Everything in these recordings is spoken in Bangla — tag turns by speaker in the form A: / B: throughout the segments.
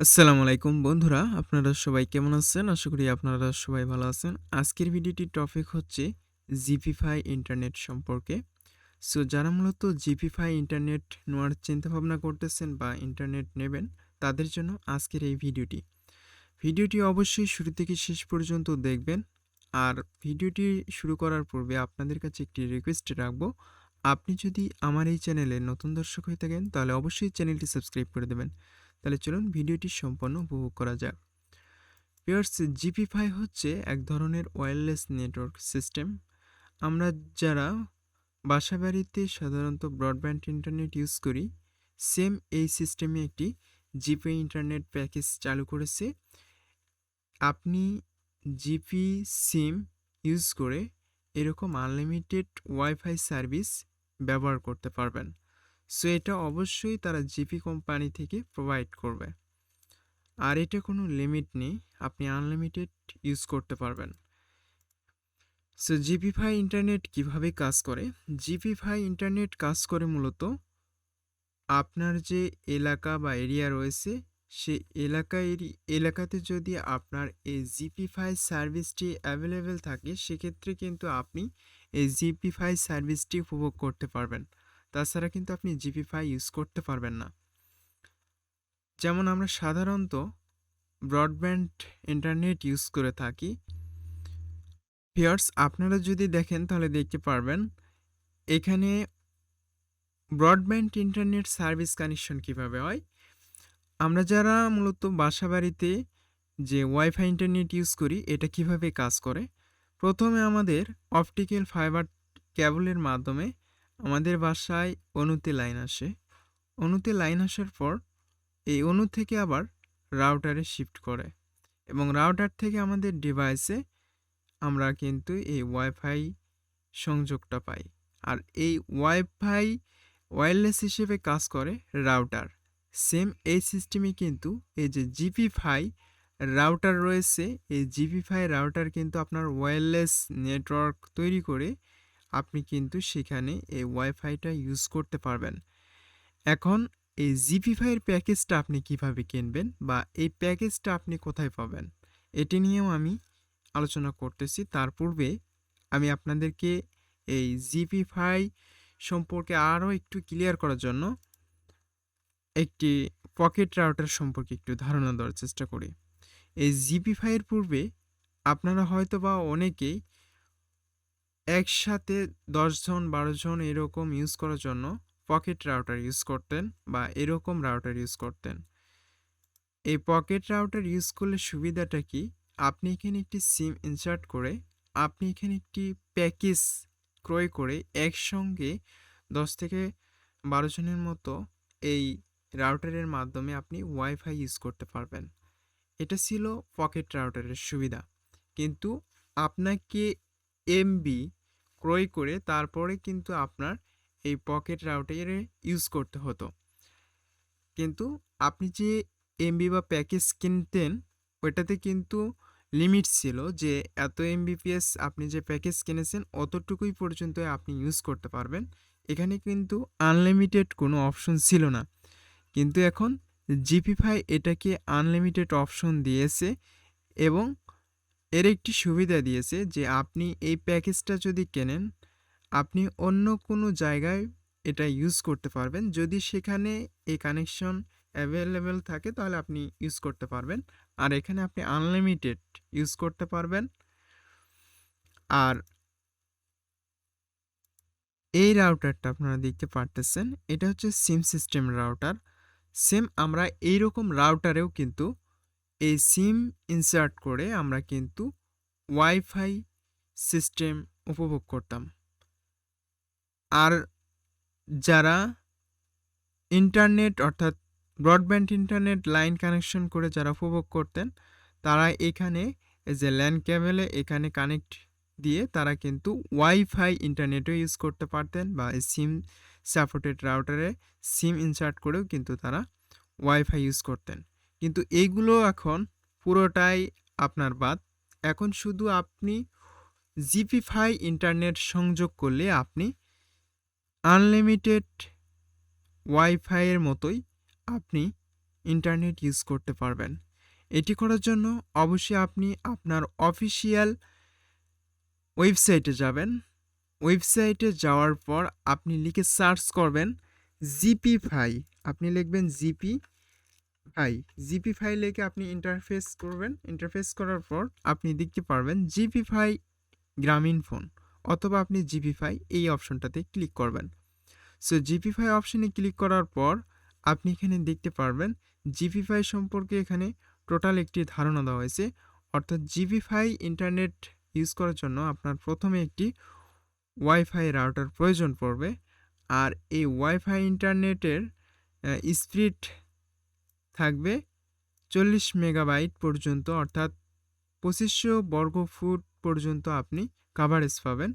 A: আসসালামু আলাইকুম বন্ধুরা, আপনারা সবাই কেমন আছেন? আশা করি আপনারা সবাই ভালো আছেন। আজকের ভিডিওটির টপিক হচ্ছে জিপিফাই ইন্টারনেট সম্পর্কে। সো যারা মূলত জিপিফাই ইন্টারনেট নেওয়ার চিন্তাভাবনা করতেছেন বা ইন্টারনেট নেবেন, তাদের জন্য আজকের এই ভিডিওটি। ভিডিওটি অবশ্যই শুরু থেকে শেষ পর্যন্ত দেখবেন। আর ভিডিওটি শুরু করার পূর্বে আপনাদের কাছে একটি রিকোয়েস্ট রাখবো। আপনি যদি আমার এই চ্যানেলে নতুন দর্শক হয়ে থাকেন, তাহলে অবশ্যই চ্যানেলটি সাবস্ক্রাইব করে দেবেন। তাহলে চলুন ভিডিওটি সম্পূর্ণ উপভোগ করা যাক। ভিউয়ার্স, জিপিফাই হচ্ছে এক ধরনের ওয়্যারলেস নেটওয়ার্ক সিস্টেম। আমরা যারা বাসাবাড়িতে সাধারণত ব্রডব্যান্ড ইন্টারনেট ইউজ করি, সেম এই সিস্টেমে একটি জিপি ইন্টারনেট প্যাকেজ চালু করেছে। আপনি জিপি সিম ইউজ করে এরকম আনলিমিটেড ওয়াইফাই সার্ভিস ব্যবহার করতে পারবেন। সো এটা অবশ্যই তারা জিপি কোম্পানি থেকে প্রোভাইড করবে। আর এটা কোনো লিমিট নেই, আপনি আনলিমিটেড ইউজ করতে পারবেন। সো জিপিফাই ইন্টারনেট কিভাবে কাজ করে? জিপিফাই ইন্টারনেট কাজ করে মূলত আপনার যে এলাকা বা এরিয়া রয়েছে, সেই এলাকাতে যদি আপনার এই জিপিফাই সার্ভিসটি অ্যাভেলেবেল থাকে, সেক্ষেত্রে কিন্তু আপনি এই জিপিফাই সার্ভিসটি উপভোগ করতে পারবেন। তাছাড়া কিন্তু আপনি জিপিফাই ইউজ করতে পারবেন না। যেমন আমরা সাধারণত ব্রডব্যান্ড ইন্টারনেট ইউজ করে থাকি। ভিউয়ার্স, আপনারা যদি দেখেন তাহলে দেখতে পারবেন এখানে ব্রডব্যান্ড ইন্টারনেট সার্ভিস কানেকশন কিভাবে হয়। আমরা যারা মূলত বাসাবাড়িতে যে ওয়াইফাই ইন্টারনেট ইউজ করি, এটা কিভাবে কাজ করে। প্রথমে আমাদের অপটিক্যাল ফাইবার কেবলের মাধ্যমে আমাদের বাসায় অণুতে লাইন আসে। অণুতে লাইন আসার পর এই অণু থেকে আবার রাউটারে শিফট করে এবং রাউটার থেকে আমাদের ডিভাইসে আমরা কিন্তু এই ওয়াইফাই সংযোগটা পাই। আর এই ওয়াইফাই ওয়্যারলেস হিসেবে কাজ করে রাউটার। সেম এই সিস্টেমে কিন্তু এই যে জিপিফাই রাউটার রয়েছে, এই জিপিফাই রাউটার কিন্তু আপনার ওয়্যারলেস নেটওয়ার্ক তৈরি করে আপনি কিন্তু সেখানে এই ওয়াইফাইটা ইউজ করতে পারবেন। এখন এই জিপিফাইয়ের প্যাকেজটা আপনি কিভাবে কিনবেন বা এই প্যাকেজটা আপনি কোথায় পাবেন, এটি নিয়েও আমি আলোচনা করতেছি। তার পূর্বে আমি আপনাদেরকে এই জিপিফাই সম্পর্কে আরও একটু ক্লিয়ার করার জন্য একটি পকেট রাউটার সম্পর্কে একটু ধারণা দেওয়ার চেষ্টা করি। এই জিপিফাইয়ের পূর্বে আপনারা হয়তো বা অনেকেই একসাথে 10 জন 12 জন এরকম ইউজ করার জন্য পকেট রাউটার ইউজ করতেন বা এরকম রাউটার ইউজ করতেন। এই পকেট রাউটার ইউজ করলে সুবিধাটা কি? আপনি এখানে একটি সিম ইনসার্ট করে আপনি এখানে একটি প্যাকেজ ক্রয় করে একসঙ্গে 10 থেকে 12 জনের মতো এই রাউটারের মাধ্যমে আপনি ওয়াইফাই ইউজ করতে পারবেন। এটা ছিল পকেট রাউটারের সুবিধা। কিন্তু আপনাকে এমবি ক্রয় করে তারপরে কিন্তু আপনার এই পকেট রাউটারে ইউজ করতে হতো। কিন্তু আপনি যে এমবি বা প্যাকেজ কিনতেন, ওইটাতে কিন্তু লিমিট ছিল যে এত এমবিপিএস আপনি যে প্যাকেজ কিনেছেন অতটুকুই পর্যন্ত আপনি ইউজ করতে পারবেন। এখানে কিন্তু আনলিমিটেড কোনো অপশন ছিল না। কিন্তু এখন জিপিফাই এটাকে আনলিমিটেড অপশন দিয়েছে এবং এর একটি সুবিধা দিয়েছে যে আপনি এই প্যাকেজটা যদি কেনেন, আপনি অন্য কোনো জায়গায় এটা ইউজ করতে পারবেন। যদি সেখানে এই কানেকশন অ্যাভেলেবেল থাকে তাহলে আপনি ইউজ করতে পারবেন। আর এখানে আপনি আনলিমিটেড ইউজ করতে পারবেন। আর এই রাউটারটা আপনারা দেখতে পারতেছেন, এটা হচ্ছে সিম সিস্টেম রাউটার। সেম আমরা এইরকম রাউটারেও কিন্তু এই সিম ইনসার্ট করে আমরা কিন্তু ওয়াইফাই সিস্টেম উপভোগ করতাম। আর যারা ইন্টারনেট অর্থাৎ ব্রডব্যান্ড ইন্টারনেট লাইন কানেকশন করে যারা উপভোগ করতেন, তারা এখানে এই যে ল্যান কেবলে এখানে কানেক্ট দিয়ে তারা কিন্তু ওয়াইফাই ইন্টারনেটও ইউজ করতে পারতেন বা এই সিম সাপোর্টেড রাউটারে সিম ইনসার্ট করেও কিন্তু তারা ওয়াইফাই ইউজ করতেন। কিন্তু এইগুলো এখন পুরোটাই আপনার বাদ। এখন শুধু আপনি জিপিফাই ইন্টারনেট সংযোগ করলে আপনি আনলিমিটেড ওয়াইফাইয়ের মতোই আপনি ইন্টারনেট ইউজ করতে পারবেন। এটি করার জন্য অবশ্যই আপনি আপনার অফিসিয়াল ওয়েবসাইটে যাবেন। ওয়েবসাইটে যাওয়ার পর আপনি লিখে সার্চ করবেন GPFi। আপনি লিখবেন GPFi লিখে আপনি ইন্টারফেস করবেন। ইন্টারফেস করার পর আপনি দেখতে পারবেন GPFi গ্রামীণফোন, অথবা আপনি GPFi এই অপশনটাতে ক্লিক করবেন। সো GPFi অপশনে ক্লিক করার পর আপনি এখানে দেখতে পারবেন GPFi সম্পর্কে এখানে টোটাল একটি ধারণা দেওয়া হয়েছে। অর্থাৎ GPFi ইন্টারনেট ইউজ করার জন্য আপনার প্রথমে একটি ওয়াইফাই রাউটার প্রয়োজন পড়বে। আর এই ওয়াইফাই ইন্টারনেটের স্পিড থাকবে 40 মেগাবাইট পর্যন্ত, অর্থাৎ 2500 বর্গফুট পর্যন্ত আপনি কাভারেজ পাবেন।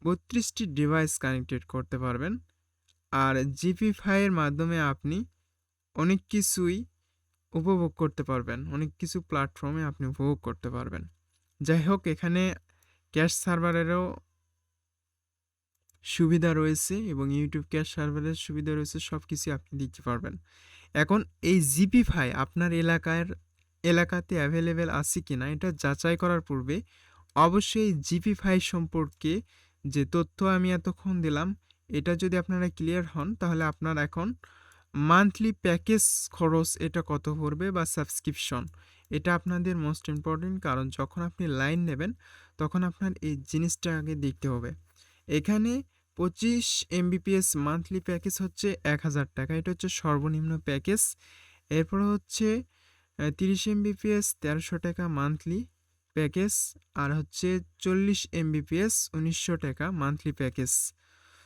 A: 32টি ডিভাইস কানেক্টেড করতে পারবেন। আর GPFi এর মাধ্যমে আপনি অনেক কিছুই উপভোগ করতে পারবেন, অনেক কিছু প্ল্যাটফর্মে আপনি উপভোগ করতে পারবেন। যাই হোক, এখানে ক্যাশ সার্ভারেরও সুবিধা রয়েছে এবং ইউটিউব ক্যাশ সার্ভারের সুবিধা রয়েছে, সব কিছুই আপনি দিতে পারবেন। এখন এই GPFi আপনার এলাকাতে অ্যাভেলেবেল আছে কিনা এটা যাচাই করার পূর্বে অবশ্যই GPFi সম্পর্কে যে তথ্য আমি এতক্ষণ দিলাম, এটা যদি আপনারা ক্লিয়ার হন তাহলে আপনার এখন মান্থলি প্যাকেজ খরচ এটা কত পড়বে বা সাবস্ক্রিপশন, এটা আপনাদের মোস্ট ইম্পর্টেন্ট। কারণ যখন আপনি লাইন নেবেন তখন আপনার এই জিনিসটা আগে দেখতে হবে। এখানে 25 Mbps মান্থলি প্যাকেজ হচ্ছে 1000 টাকা, এটা হচ্ছে সর্বনিম্ন প্যাকেজ। এরপর হচ্ছে 30 Mbps 1300 টাকা মান্থলি প্যাকেজ, আর হচ্ছে 40 Mbps 1900 টাকা মান্থলি প্যাকেজ।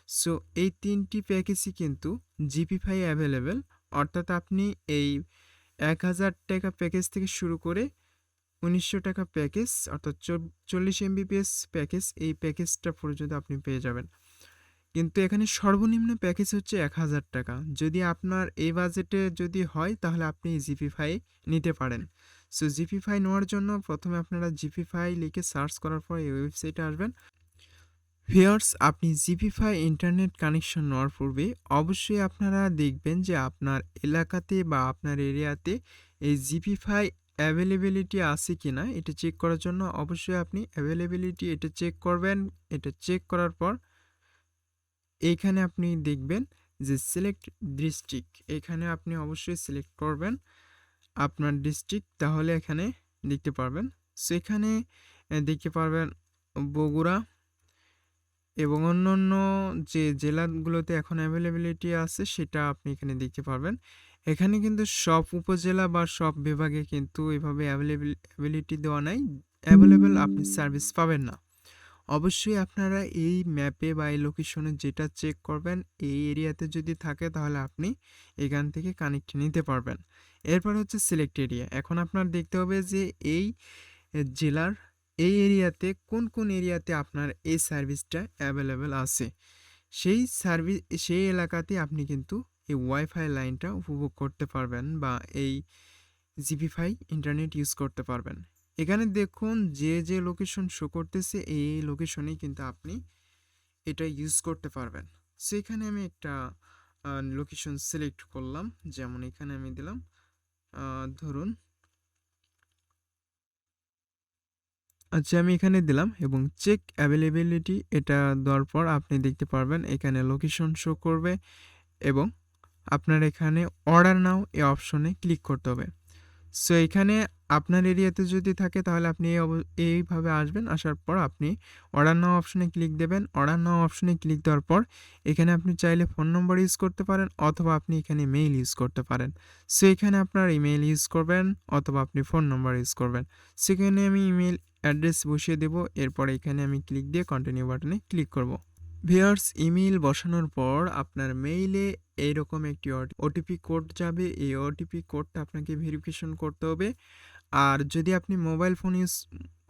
A: সো এই তিনটি প্যাকেজই কিন্তু GPFi অ্যাভেলেবেল। অর্থাৎ আপনি এই 1000 টাকা প্যাকেজ থেকে শুরু করে 1900 টাকা প্যাকেজ, অর্থাৎ 40 Mbps প্যাকেজ, এই প্যাকেজটা পর্যন্ত আপনি পেয়ে যাবেন। কিন্তু এখানে সর্বনিম্ন প্যাকেজ হচ্ছে 1000 টাকা। যদি আপনার এই বাজেটে যদি হয় তাহলে আপনি GPFi নিতে পারেন। সো GPFi নেওয়ার জন্য প্রথমে আপনারা GPFi লিখে সার্চ করার পর এই ওয়েবসাইটে আসবেন। ভিউয়ার্স, আপনি GPFi ইন্টারনেট কানেকশন নেওয়ার পূর্বে অবশ্যই আপনারা দেখবেন যে আপনার এলাকাতে বা আপনার এরিয়াতে এই GPFi অ্যাভেলেবিলিটি আছে কিনা এটা চেক করার জন্য অবশ্যই আপনি অ্যাভেলেবিলিটি এটা চেক করবেন। এটা চেক করার পর এইখানে আপনি দেখবেন যে সিলেক্ট ডিস্ট্রিক্ট, এখানে আপনি অবশ্যই সিলেক্ট করবেন আপনার ডিস্ট্রিক্ট, তাহলে এখানে দেখতে পারবেন। সো এখানে দেখতে পারবেন বগুড়া এবং অন্যান্য যে জেলাগুলোতে এখন অ্যাভেলেবিলিটি আছে সেটা আপনি এখানে দেখতে পারবেন। এখানে কিন্তু সব উপজেলা বা সব বিভাগে কিন্তু এভাবে অ্যাভেলেবিলিটি দেওয়া নাই, অ্যাভেলেবেল আপনি সার্ভিস পাবেন না। অবশ্যই আপনারা এই ম্যাপে বা এই লোকেশনে যেটা চেক করবেন এই এরিয়াতে যদি থাকে তাহলে আপনি এখান থেকে কানেক্ট নিতে পারবেন। এরপর হচ্ছে সিলেক্ট এরিয়া। এখন আপনার দেখতে হবে যে এই জেলার এই এরিয়াতে কোন কোন এরিয়াতে আপনার এই সার্ভিসটা অ্যাভেলেবেল আছে, সেই এলাকাতে আপনি কিন্তু এই ওয়াইফাই লাইনটা উপভোগ করতে পারবেন বা এই GPFi ইন্টারনেট ইউজ করতে পারবেন। এখানে দেখুন যে যে লোকেশন শো করতেছে এই লোকেশনেই কিন্তু আপনি এটা ইউজ করতে পারবেন। সো এখানে আমি একটা লোকেশন সিলেক্ট করলাম, যেমন এখানে আমি দিলাম ধরুন, আচ্ছা আমি এখানে দিলাম এবং চেক অ্যাভেলেবিলিটি এটা দেওয়ার পর আপনি দেখতে পারবেন এখানে লোকেশন শো করবে এবং আপনার এখানে অর্ডার নাও এই অপশনে ক্লিক করতে হবে। সো এখানে আপনার এরিয়াতে যদি থাকে তাহলে আপনি এইভাবে আসবেন, আসার পর আপনি অর্ডার নাও অপশনে ক্লিক দেবেন। অর্ডার নাও অপশনে ক্লিক দেওয়ার পর এখানে আপনি চাইলে ফোন নম্বর ইউজ করতে পারেন অথবা আপনি এখানে মেইল ইউজ করতে পারেন। সো এখানে আপনার ইমেল ইউজ করবেন অথবা আপনি ফোন নম্বর ইউজ করবেন। সেখানে আমি ইমেল অ্যাড্রেস বসিয়ে দেব, এরপর এখানে আমি ক্লিক দিয়ে কন্টিনিউ বাটনে ক্লিক করব। ভিউয়ার্স, ইমেল বসানোর পর আপনার মেইলে এইরকম একটি ওটিপি কোড যাবে। এই ওটিপি কোডটা আপনাকে ভেরিফিকেশন করতে হবে। আর যদি আপনি মোবাইল ফোন ইউজ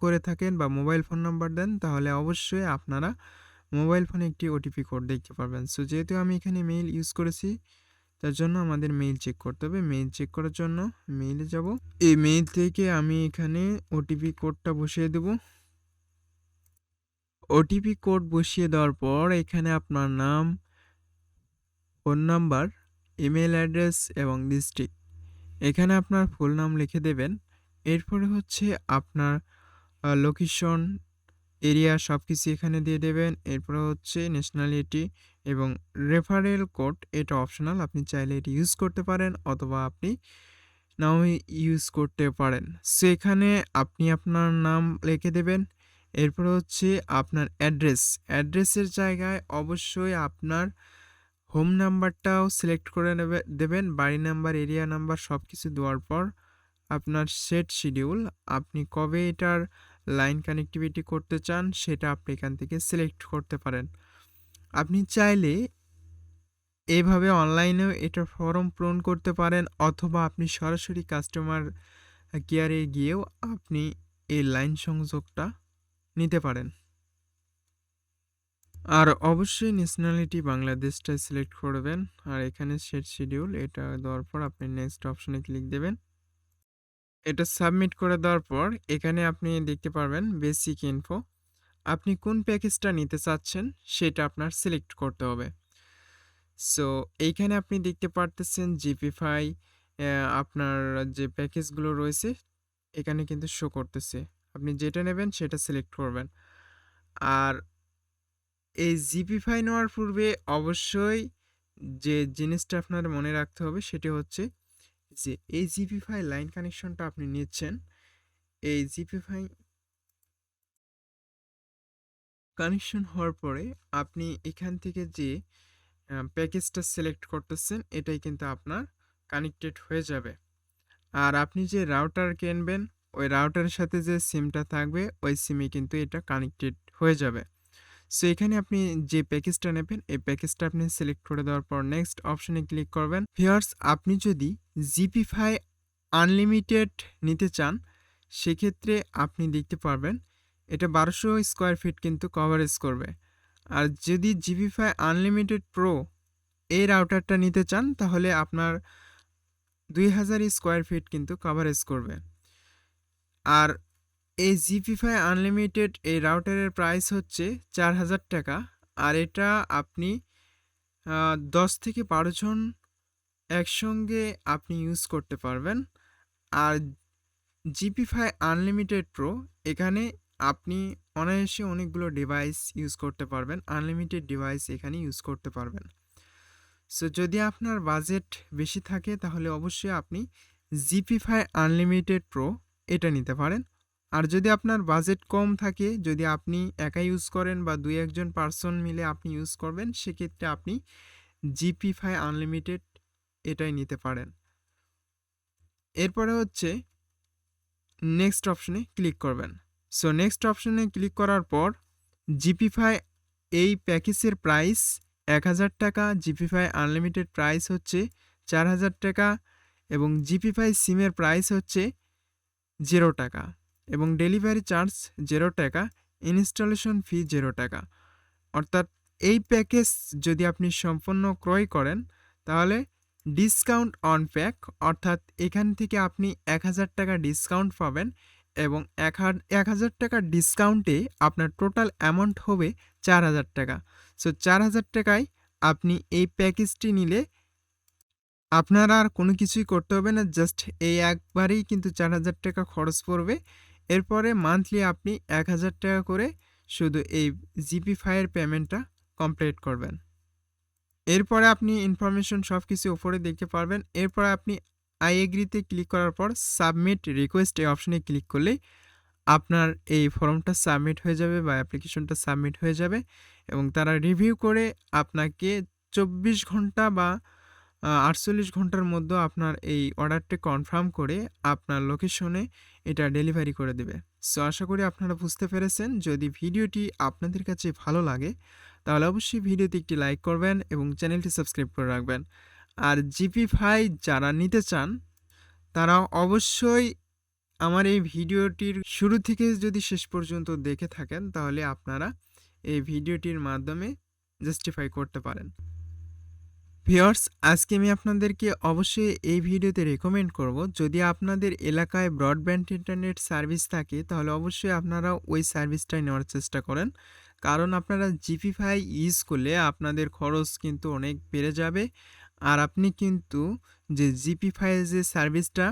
A: করে থাকেন বা মোবাইল ফোন নাম্বার দেন তাহলে অবশ্যই আপনারা মোবাইল ফোনে একটি ওটিপি কোড দেখতে পারবেন। সো যেহেতু আমি এখানে মেইল ইউজ করেছি তার জন্য আমাদের মেইল চেক করতে হবে। মেইল চেক করার জন্য মেইলে যাব। এই মেইল থেকে আমি এখানে ওটিপি কোডটা বসিয়ে দেব। ওটিপি কোড বসিয়ে দেওয়ার পর এখানে আপনার নাম, ফোন নাম্বার, ইমেল অ্যাড্রেস এবং ডিস্ট্রিক্ট এখানে আপনার ফুল নাম লিখে দেবেন। এরপরে হচ্ছে আপনার লোকেশন, এরিয়া সবকিছু এখানে দিয়ে দেবেন। এরপরে হচ্ছে ন্যাশনালিটি এবং রেফারেল কোড, এটা অপশনাল। আপনি চাইলে এটি ইউজ করতে পারেন অথবা আপনি নাও ইউজ করতে পারেন। সো এখানে আপনি আপনার নাম লিখে দেবেন। এরপরে হচ্ছে আপনার অ্যাড্রেসের জায়গায় অবশ্যই আপনার হোম নাম্বারটাও সিলেক্ট করে দেবেন। বাড়ি নাম্বার, এরিয়া নাম্বার সবকিছু দেওয়ার পর আপনার সেট শিডিউল, আপনি কবে এটার লাইন কানেক্টিভিটি করতে চান সেটা আপনি এখান থেকে সিলেক্ট করতে পারেন। আপনি চাইলে এইভাবে অনলাইনেও এটার ফর্ম পূরণ করতে পারেন অথবা আপনি সরাসরি কাস্টমার কেয়ারে গিয়েও আপনি এই লাইন সংযোগটা নিতে পারেন। আর অবশ্যই ন্যাশনালিটি বাংলাদেশটাই সিলেক্ট করবেন। আর এখানে সেট শিডিউল এটা দেওয়ার পর আপনি নেক্সট অপশনে ক্লিক দেবেন। এটা সাবমিট করে দেওয়ার পর এখানে আপনি দেখতে পারবেন বেসিক ইনফো। আপনি কোন প্যাকেজটা নিতে চাচ্ছেন সেটা আপনার সিলেক্ট করতে হবে। সো এইখানে আপনি দেখতে পারতেছেন জিপিফাই আপনার যে প্যাকেজগুলো রয়েছে এখানে কিন্তু শো করতেছে। আপনি যেটা নেবেন সেটা সিলেক্ট করবেন। আর এই জিপিফাই নেওয়ার পূর্বে অবশ্যই যে জিনিসটা আপনার মনে রাখতে হবে সেটি হচ্ছে যে এই জিপিফাই লাইন কানেকশনটা আপনি নিচ্ছেন, এই জিপিফাই কানেকশন হওয়ার পরে আপনি এখান থেকে যে প্যাকেজটা সিলেক্ট করতেছেন এটাই কিন্তু আপনার কানেক্টেড হয়ে যাবে। আর আপনি যে রাউটার কিনবেন ওই রাউটারের সাথে যে সিমটা থাকবে ওই সিমে কিন্তু এটা কানেক্টেড হয়ে যাবে। সো এখানে আপনি যে প্যাকেজটা নেবেন এই প্যাকেজটা আপনি সিলেক্ট করে দেওয়ার পর নেক্সট অপশনে ক্লিক করবেন। ভিউয়ার্স, আপনি যদি জিপিফাই আনলিমিটেড নিতে চান সেক্ষেত্রে আপনি দেখতে পারবেন এটা 1200 স্কোয়ার ফিট কিন্তু কভারেজ করবে। আর যদি জিপিফাই আনলিমিটেড প্রো এই রাউটারটা নিতে চান তাহলে আপনার 2000 স্কোয়ার ফিট কিন্তু কভারেজ করবে। আর এই জিপিফাই আনলিমিটেড এই রাউটারের প্রাইস হচ্ছে 4000 টাকা। আর এটা আপনি 10 থেকে 12 জন একসঙ্গে আপনি ইউজ করতে পারবেন। আর জিপিফাই আনলিমিটেড প্রো এখানে আপনি অনায়াসে অনেকগুলো ডিভাইস ইউজ করতে পারবেন, আনলিমিটেড ডিভাইস এখানে ইউজ করতে পারবেন। সো যদি আপনার বাজেট বেশি থাকে তাহলে অবশ্যই আপনি জিপিফাই আনলিমিটেড প্রো এটা নিতে পারেন। আর যদি আপনার বাজেট কম থাকে, যদি আপনি একা ইউজ করেন বা 2-1 পার্সন মিলে আপনি ইউজ করবেন সেক্ষেত্রে আপনি জিপিফাই আনলিমিটেড এটাই নিতে পারেন। এরপরে হচ্ছে নেক্সট অপশনে ক্লিক করবেন। সো নেক্সট অপশনে ক্লিক করার পর জিপিফাই এই প্যাকেজের প্রাইস 1000 টাকা, জিপিফাই আনলিমিটেড প্রাইস হচ্ছে 4000 টাকা এবং জিপিফাই সিমের প্রাইস হচ্ছে 0 টাকা এবং ডেলিভারি চার্জ 0 টাকা, ইনস্টলেশন ফি 0 টাকা। অর্থাৎ এই প্যাকেজ যদি আপনি সম্পূর্ণ ক্রয় করেন তাহলে ডিসকাউন্ট অন প্যাক, অর্থাৎ এখান থেকে আপনি 1000 টাকা ডিসকাউন্ট পাবেন এবং 1000 টাকার ডিসকাউন্টে আপনার টোটাল অ্যামাউন্ট হবে 4000 টাকা। সো 4000 টাকায় আপনি এই প্যাকেজটি নিলে আপনার আর কোনো কিছুই করতে হবে না, জাস্ট এই একবারেই কিন্তু 4000 টাকা খরচ পড়বে। এরপরে মান্থলি আপনি 1000 টাকা করে শুধু এই জিপিফাইয়ের পেমেন্টটা কমপ্লিট করবেন। এরপরে আপনি ইনফরমেশন সব কিছু উপরে দেখতে পারবেন। এরপরে আপনি আই এগ্রিতে ক্লিক করার পর সাবমিট রিকোয়েস্ট এই অপশনে ক্লিক করলেই আপনার এই ফর্মটা সাবমিট হয়ে যাবে বা অ্যাপ্লিকেশনটা সাবমিট হয়ে যাবে এবং তারা রিভিউ করে আপনাকে 24 ঘন্টা বা 48 ঘন্টার মধ্যে আপনার এই অর্ডারটি কনফার্ম করে আপনার লোকেশনে এটা ডেলিভারি করে দেবে। সো আশা করি আপনারা বুঝতে পেরেছেন। যদি ভিডিওটি আপনাদের কাছে ভালো লাগে তাহলে অবশ্যই ভিডিওতে একটি লাইক করবেন এবং চ্যানেলটি সাবস্ক্রাইব করে রাখবেন। আর জিপিফাই যারা নিতে চান তারা অবশ্যই আমার এই ভিডিওটির শুরু থেকে যদি শেষ পর্যন্ত দেখে থাকেন তাহলে আপনারা এই ভিডিওটির মাধ্যমে জাস্টিফাই করতে পারেন। ভিউয়ার্স, আজকে আমি আপনাদেরকে অবশ্যই এই ভিডিওতে রেকমেন্ড করব, যদি আপনাদের এলাকায় ব্রডব্যান্ড ইন্টারনেট সার্ভিস থাকে তাহলে অবশ্যই আপনারা ওই সার্ভিসটাই নেওয়ার চেষ্টা করেন। কারণ আপনারা জিপিফাই ইউজ করলে আপনাদের খরচ কিন্তু অনেক বেড়ে যাবে। আর আপনি কিন্তু যে GPFi যে সার্ভিসটা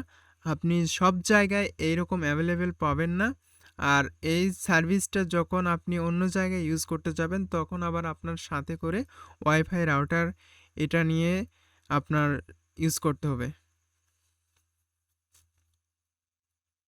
A: আপনি সব জায়গায় এইরকম অ্যাভেলেবেল পাবেন না। আর এই সার্ভিসটা যখন আপনি অন্য জায়গায় ইউজ করতে যাবেন তখন আবার আপনার সাথে করে ওয়াইফাই রাউটার এটা নিয়ে আপনার ইউজ করতে হবে।